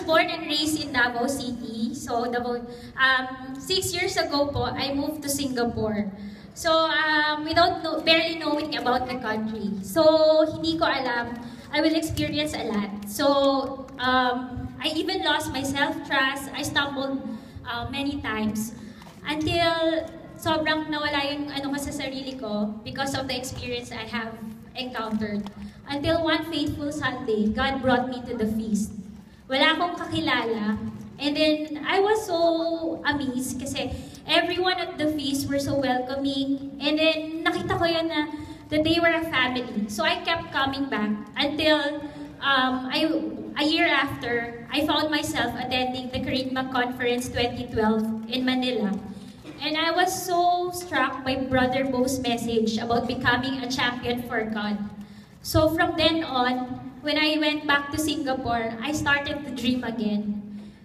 was born and raised in Davao City. So, 6 years ago po, I moved to Singapore. So, without barely knowing about the country. So, hindi ko alam. I will experience a lot. So, I even lost my self-trust. I stumbled many times. Until sobrang nawala yung ano ko sa sarili ko because of the experience I have encountered. Until one faithful Sunday, God brought me to the feast. Wala akong kakilala. And then, I was so amazed kasi everyone at the feast were so welcoming. And then, nakita ko yun na that they were a family. So, I kept coming back until a year after, I found myself attending the Kerygma Conference 2012 in Manila. And I was so struck by Brother Bo's message about becoming a champion for God. So from then on, when I went back to Singapore, I started to dream again.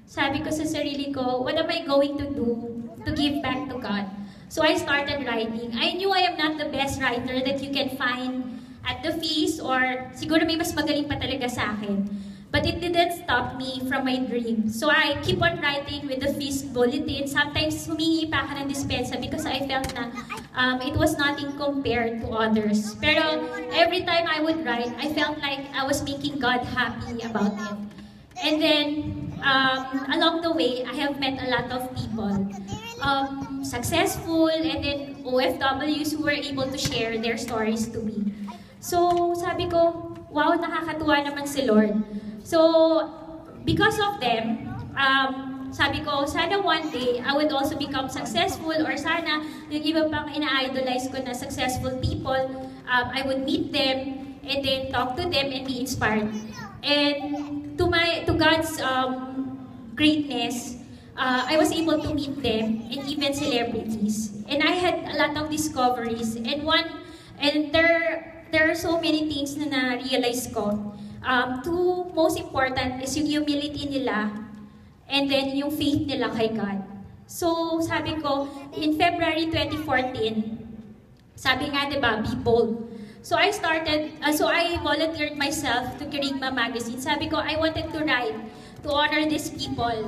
Sabi ko sa sarili ko, what am I going to do to give back to God? So I started writing. I knew I am not the best writer that you can find at the feast, or siguro may mas magaling pa talaga sa akin. But it didn't stop me from my dream. So I keep on writing with the feast bulletin. Sometimes humingi pa ako ng dispensa because I felt na it was nothing compared to others. Pero every time I would write, I felt like I was making God happy about it. And then, along the way, I have met a lot of people. Successful, and then OFWs who were able to share their stories to me. So sabi ko, wow, nakakatuwa naman si Lord. So, because of them, sabi ko, sana one day, I would also become successful, or sana yung iba pang ina-idolize ko na successful people, I would meet them, and then talk to them and be inspired. And to God's greatness, I was able to meet them, and even celebrities. And I had a lot of discoveries, and there are so many things na na-realize ko. Two most important is yung humility nila, and then yung faith nila kay God. So, sabi ko, in February 2014, sabi nga, diba, be bold. So I volunteered myself to Kerygma magazine. Sabi ko, I wanted to write to honor these people.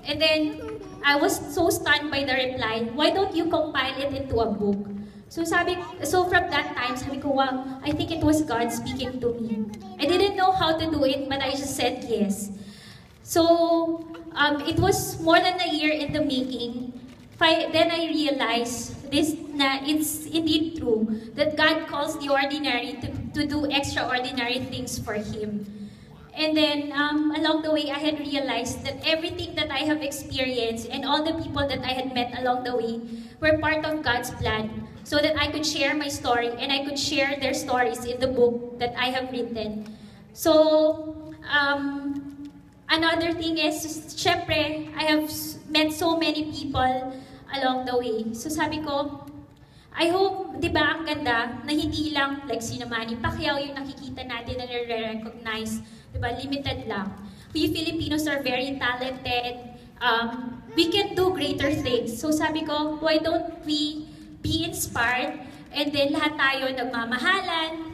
And then, I was so stunned by the reply, why don't you compile it into a book? So from that time, sabi ko, wow, I think it was God speaking to me. I didn't know how to do it, but I just said yes. So, it was more than a year in the making. Then I realized na it's indeed true that God calls the ordinary to do extraordinary things for Him. And then, along the way, I had realized that everything that I have experienced and all the people that I had met along the way were part of God's plan, so that I could share my story and I could share their stories in the book that I have written. So, another thing is, syempre, I have met so many people along the way. So sabi ko, I hope, di ba, ang ganda, na hindi lang, like si Manny Pacquiao, yung nakikita natin na nare-recognize, di ba, limited lang. We Filipinos are very talented. We can do greater things. So sabi ko, why don't we be inspired, and then lahat tayo nagmamahalan,